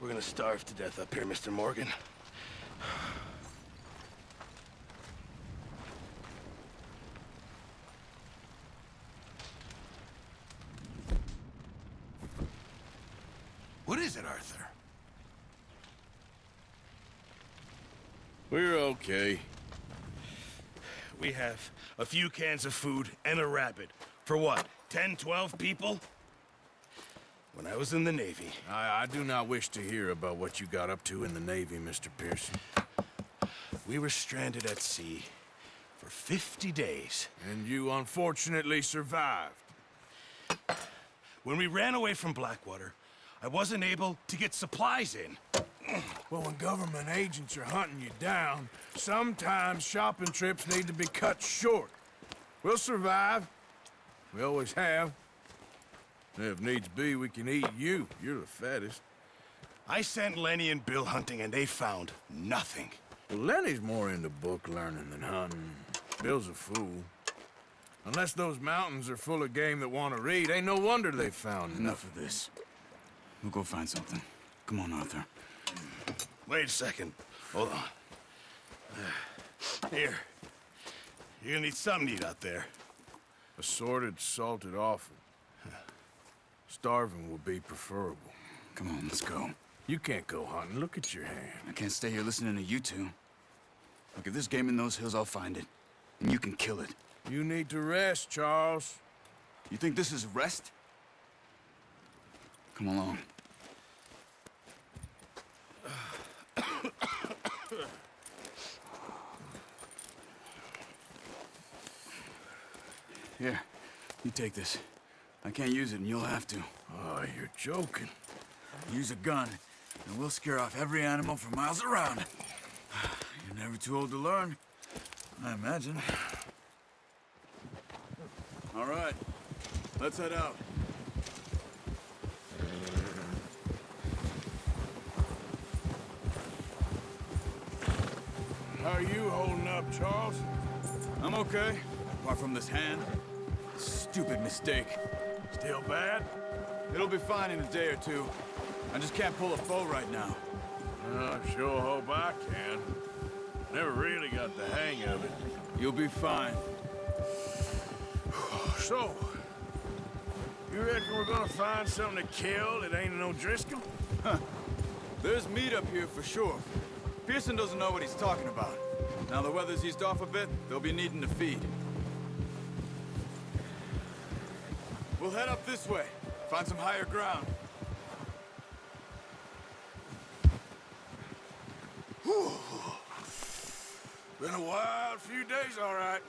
We're gonna starve to death up here, Mr. Morgan. What is it, Arthur? We're okay. We have a few cans of food and a rabbit. For what, 10, 12 people? When I was in the Navy... I do not wish to hear about what you got up to in the Navy, Mr. Pearson. We were stranded at sea for 50 days. And you unfortunately survived. When we ran away from Blackwater, I wasn't able to get supplies in. Well, when government agents are hunting you down, sometimes shopping trips need to be cut short. We'll survive. We always have. If needs be, we can eat you. You're the fattest. I sent Lenny and Bill hunting, and they found nothing. Well, Lenny's more into book learning than hunting. Bill's a fool. Unless those mountains are full of game that want to read, ain't no wonder they found Enough of this. We'll go find something. Come on, Arthur. Wait a second. Hold on. Here. You're gonna need something to eat out there. Assorted, salted offal. Starving will be preferable. Come on, let's go. You can't go hunting. Look at your hand. I can't stay here listening to you two. Look, if there's game in those hills, I'll find it. And you can kill it. You need to rest, Charles. You think this is rest? Come along. Here, you take this. I can't use it, and you'll have to. Oh, you're joking. Use a gun, and we'll scare off every animal for miles around. You're never too old to learn, I imagine. All right, let's head out. How are you holding up, Charles? I'm okay, apart from this hand. Stupid mistake. Still bad? It'll be fine in a day or two. I just can't pull a bow right now. I sure hope I can. Never really got the hang of it. You'll be fine. So, you reckon we're gonna find something to kill that ain't no Driscoll? There's meat up here for sure. Pearson doesn't know what he's talking about. Now the weather's eased off a bit, they'll be needing to feed. We'll head up this way. Find some higher ground. Whew. Been a wild few days, all right.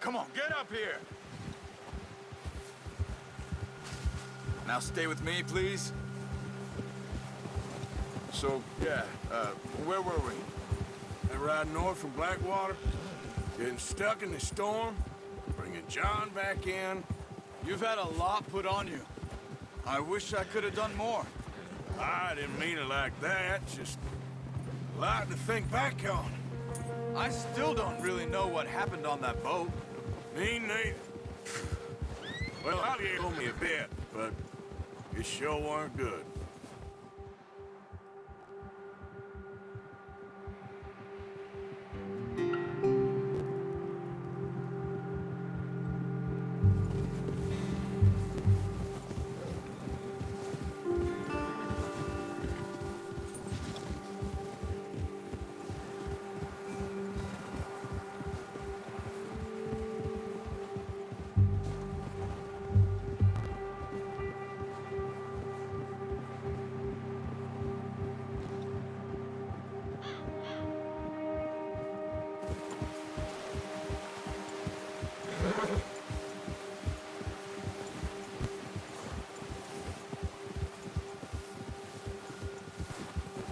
Come on, get up here! Now stay with me, please. So, yeah, where were we? That ride north from Blackwater? Getting stuck in the storm? Bringing John back in? You've had a lot put on you. I wish I could have done more. I didn't mean it like that, just a lot to think back on. I still don't really know what happened on that boat. Me neither. Well, Ali told me a bit, but it sure weren't good.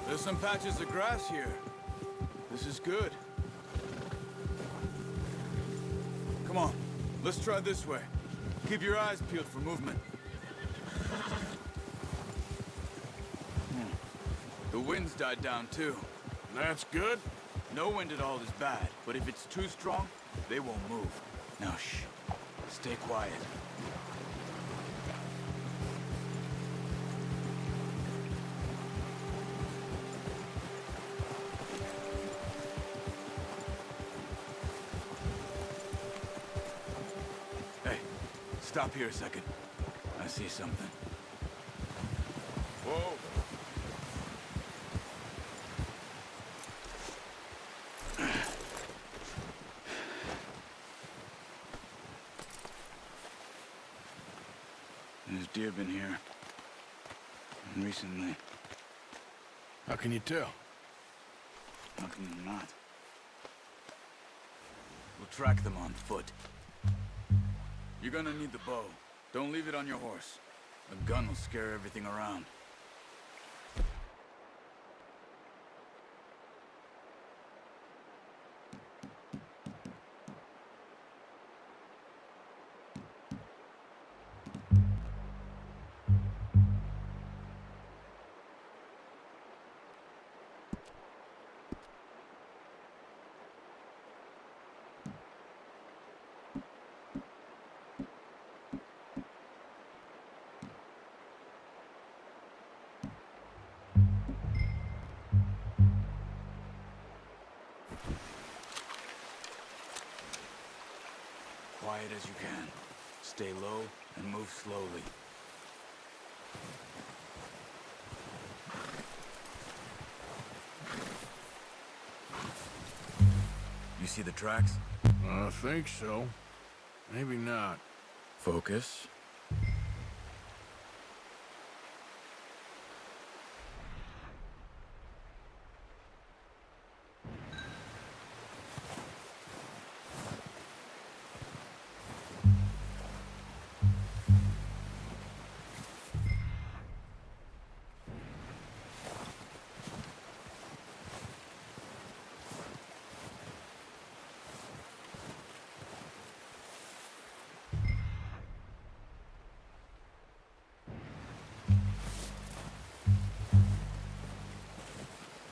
There's some patches of grass here. This is good. Come on, let's try this way. Keep your eyes peeled for movement. The wind's died down too. That's good. No wind at all is bad, but if it's too strong, they won't move. Now shh, stay quiet. Stop here a second. I see something. Whoa. There's deer been here. Recently. How can you tell? How can you not? We'll track them on foot. You're gonna need the bow. Don't leave it on your horse. A gun will scare everything around. Quiet as you can. Stay low and move slowly. You see the tracks? I think so. Maybe not. Focus.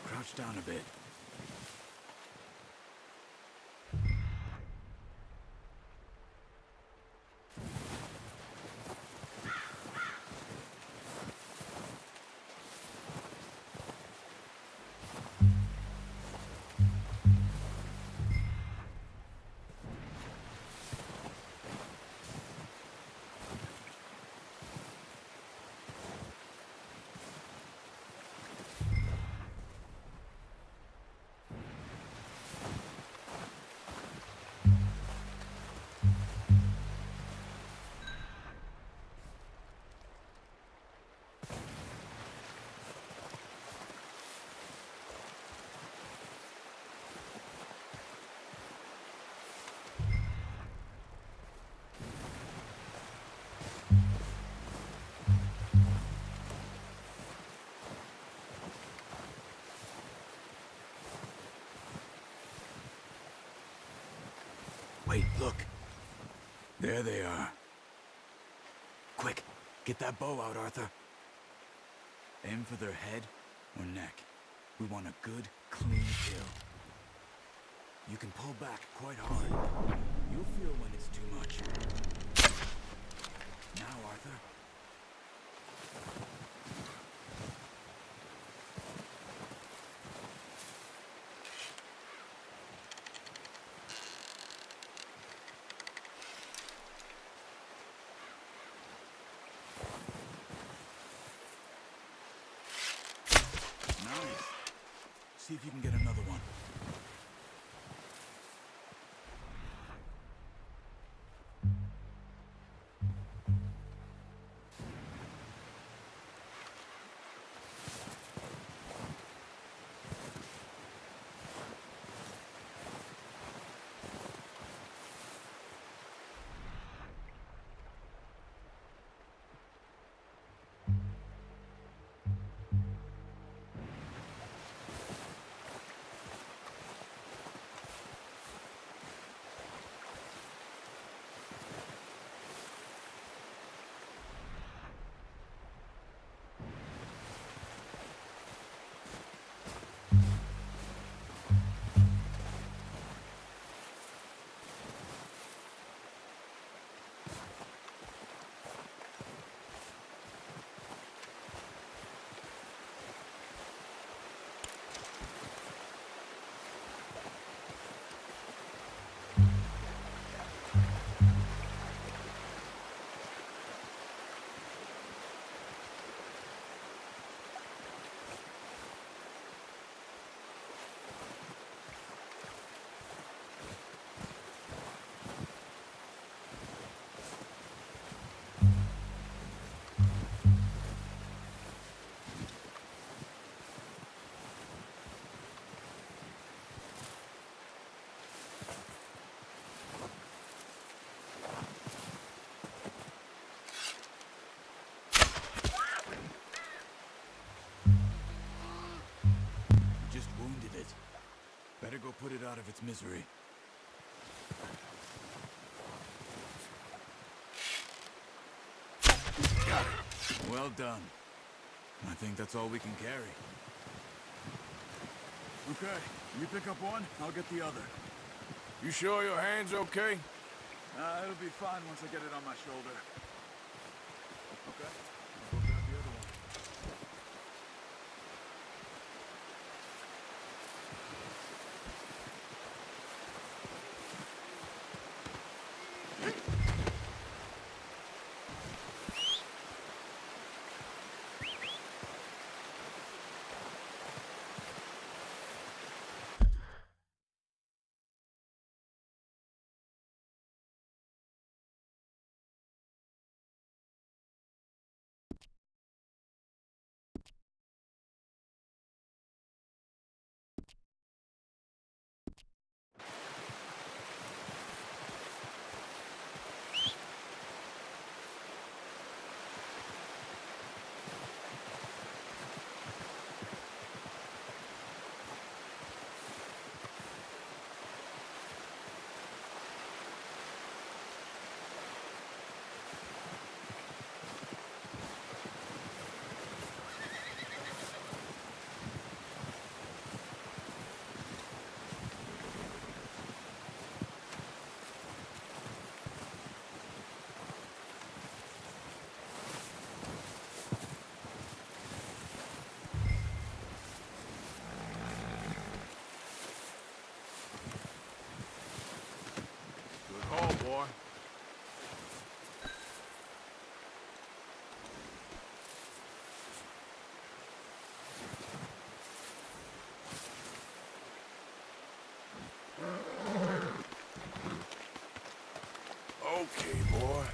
Crouch down a bit. Wait, look. There they are. Quick, get that bow out, Arthur. Aim for their head or neck. We want a good, clean kill. You can pull back quite hard. You'll feel when it's too much. Now, Arthur. Nice. See if you can get another one. put it out of its misery. Got it. Well done. I think that's all we can carry. Okay, you pick up one, I'll get the other. You sure your hand's okay? It'll be fine once I get it on my shoulder. Okay, I'll go grab the other one. Oh, boy. Okay, boy.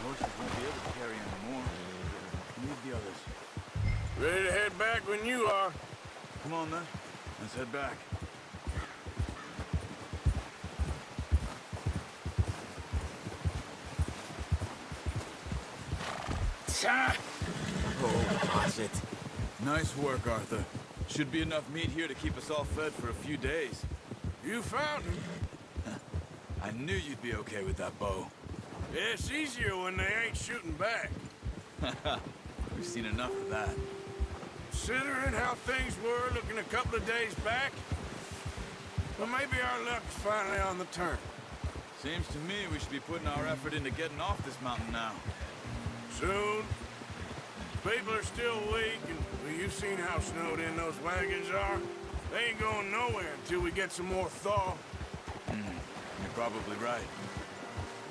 Horses won't be able to carry anymore. Need the others. Ready to head back when you are. Come on then, let's head back. Oh, that's it. Nice work, Arthur. Should be enough meat here to keep us all fed for a few days. You found him. I knew you'd be okay with that bow. It's easier when they ain't shooting back. We've seen enough of that. Considering how things were looking a couple of days back, well, maybe our luck's finally on the turn. Seems to me we should be putting our effort into getting off this mountain now. Soon. People are still weak, and well, you've seen how snowed in those wagons are. They ain't going nowhere until we get some more thaw. You're probably right.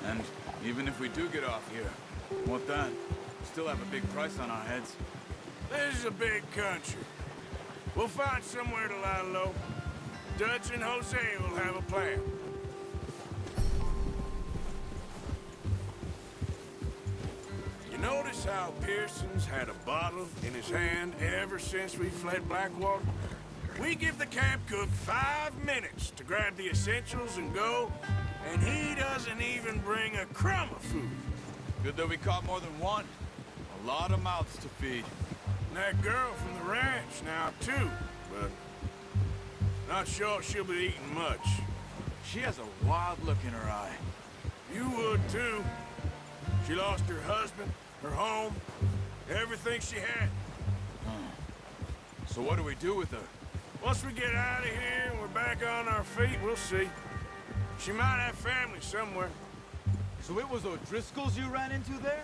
And even if we do get off here, what then? We still have a big price on our heads. This is a big country. We'll find somewhere to lie low. Dutch and Jose will have a plan. You notice how Pearson's had a bottle in his hand ever since we fled Blackwater? We give the camp cook 5 minutes to grab the essentials and go, and he doesn't even bring a crumb of food. Good that we caught more than one. A lot of mouths to feed. And that girl from the ranch now, too, but not sure she'll be eating much. She has a wild look in her eye. You would, too. She lost her husband, her home, everything she had. So what do we do with her? Once we get out of here and we're back on our feet, we'll see. She might have family somewhere. So it was O'Driscolls you ran into there?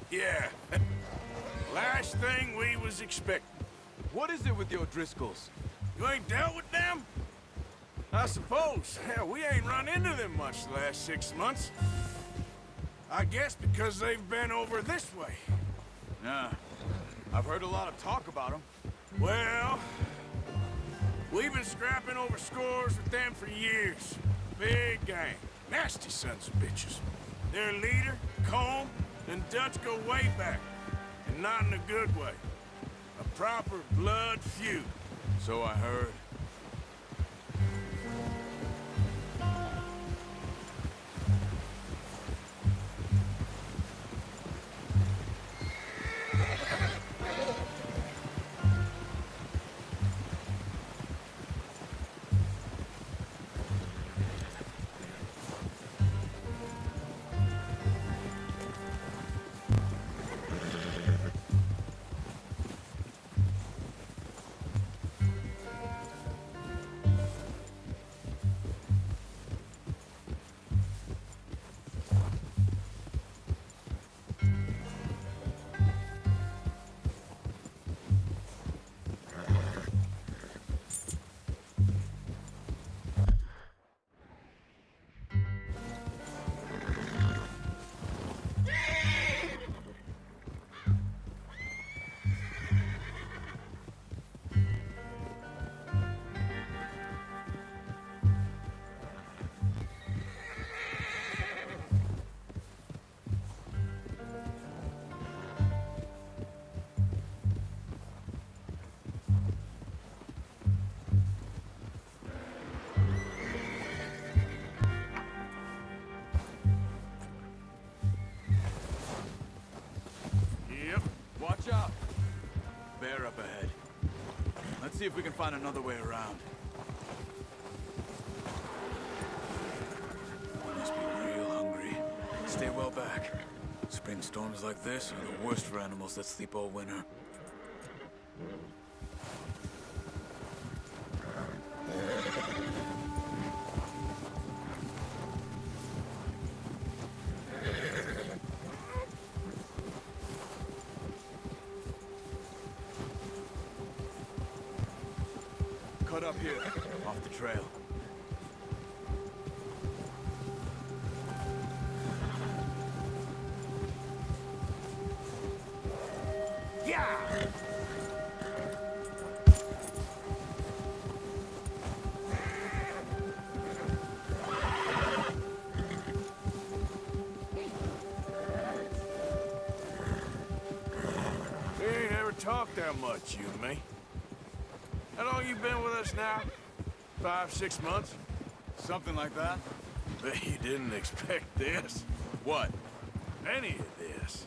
Yeah. Last thing we was expecting. What is it with the O'Driscolls? You ain't dealt with them? I suppose. Hell, we ain't run into them much the last 6 months. I guess because they've been over this way. Yeah. I've heard a lot of talk about them. Well, we've been scrapping over scores with them for years. Big gang. Nasty sons of bitches. Their leader, Combe, and Dutch go way back. And not in a good way. A proper blood feud. So I heard. fire up ahead. Let's see if we can find another way around. Must be real hungry. Stay well back. Spring storms like this are the worst for animals that sleep all winter. Cut up here, off the trail. Yeah! We ain't ever talked that much, you and me. How long you been with us now? 5, 6 months? Something like that? Bet you didn't expect this. What? Any of this.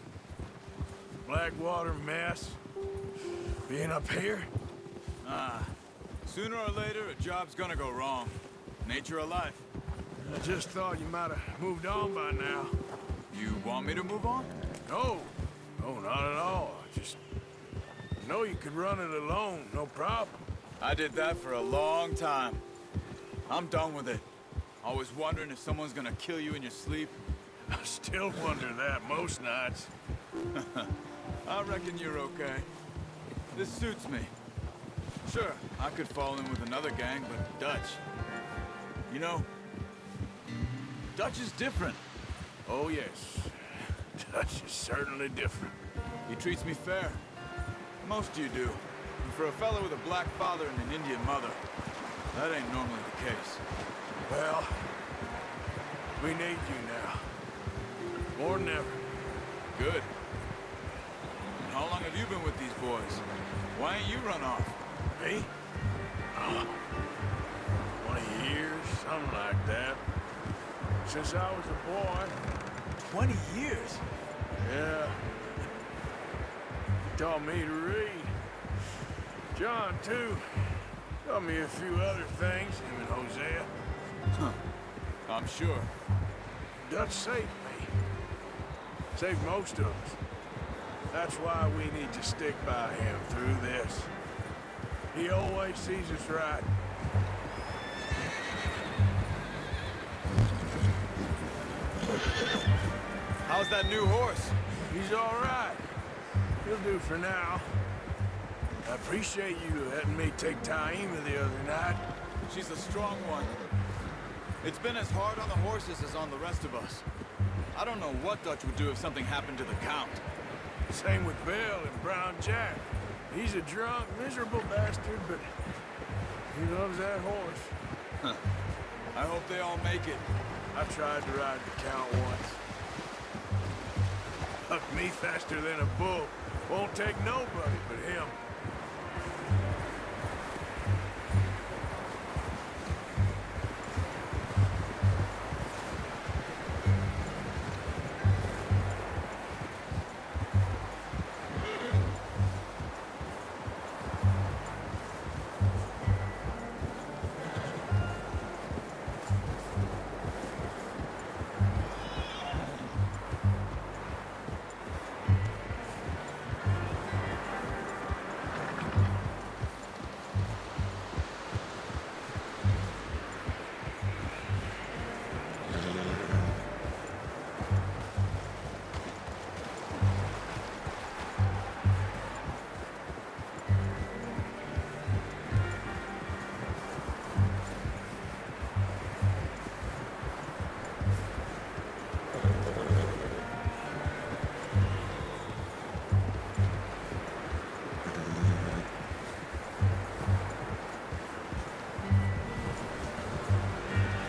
Blackwater mess. Being up here? Ah. Sooner or later, a job's gonna go wrong. Nature of life. I just thought you might have moved on by now. You want me to move on? No. No, not at all. I just know you could run it alone, no problem. I did that for a long time. I'm done with it. Always wondering if someone's gonna kill you in your sleep. I still wonder that most nights. I reckon you're okay. This suits me. Sure, I could fall in with another gang, but Dutch. You know, Dutch is different. Oh, yes. Dutch is certainly different. He treats me fair. Most of you do. And for a fellow with a black father and an Indian mother, that ain't normally the case. Well, we need you now. More than ever. Good. And how long have you been with these boys? Why ain't you run off? Me? Oh, 20 years, something like that. Since I was a boy. 20 years? Yeah. He taught me to read. John, too. Taught me a few other things, him and Hosea. Huh. I'm sure. Dutch saved me. Saved most of us. That's why we need to stick by him through this. He always sees us right. How's that new horse? He's all right. He'll do for now. I appreciate you letting me take Taima the other night. She's a strong one. It's been as hard on the horses as on the rest of us. I don't know what Dutch would do if something happened to the Count. Same with Bill and Brown Jack. He's a drunk, miserable bastard, but he loves that horse. Huh. I hope they all make it. I tried to ride the Count once. Hucked me faster than a bull. Won't take nobody but him.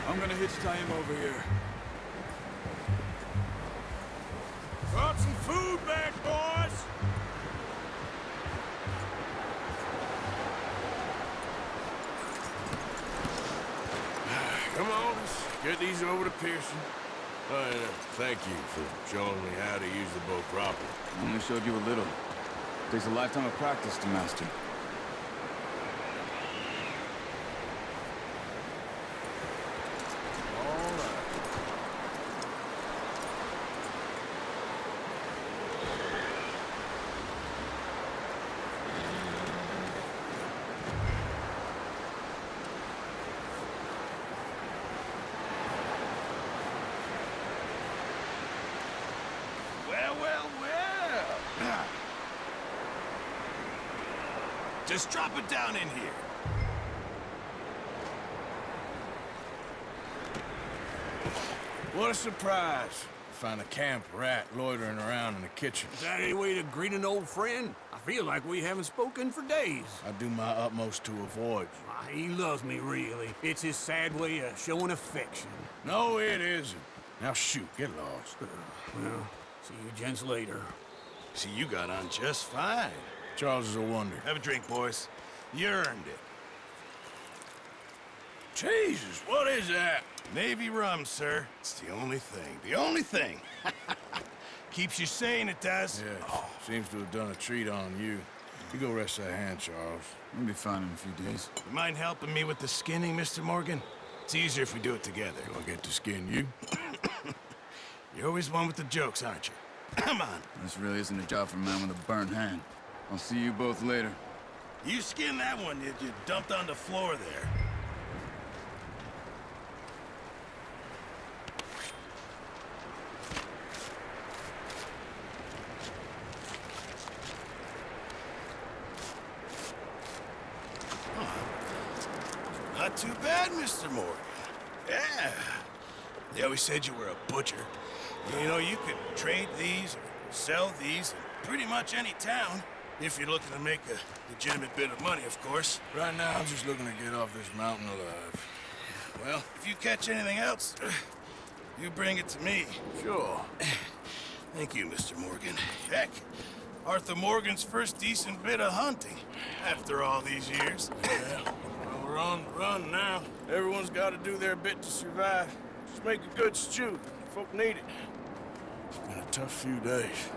I'm gonna hitchhike him over here. Brought some food back, boys! Come on, let's get these over to Pearson. Thank you for showing me how to use the boat properly. I only showed you a little. Takes a lifetime of practice to master. Well. Just drop it down in here. What a surprise. Find a camp rat loitering around in the kitchen. Is that any way to greet an old friend? I feel like we haven't spoken for days. I do my utmost to avoid you. He loves me, really. It's his sad way of showing affection. No, it isn't. Now shoot, get lost. Well, see you gents later. See, you got on just fine. Charles is a wonder. Have a drink, boys. You earned it. Jesus, what is that? Navy rum, sir. It's the only thing. The only thing. Keeps you sane, it does. Yeah, seems to have done a treat on you. You go rest that hand, Charles. We'll be fine in a few days. You mind helping me with the skinning, Mr. Morgan? It's easier if we do it together. Do I get to skin you? You're always one with the jokes, aren't you? Come on. This really isn't a job for a man with a burnt hand. I'll see you both later. You skinned that one you dumped on the floor there. Not too bad, Mr. Morgan. Yeah. They always said you were a butcher. You know, you could trade these or sell these in pretty much any town. If you're looking to make a legitimate bit of money, of course. Right now, I'm just looking to get off this mountain alive. Well, if you catch anything else, you bring it to me. Sure. Thank you, Mr. Morgan. Heck, Arthur Morgan's first decent bit of hunting after all these years. Yeah. Well, we're on the run now. Everyone's got to do their bit to survive. Just make a good stew. Folk need it. It's been a tough few days.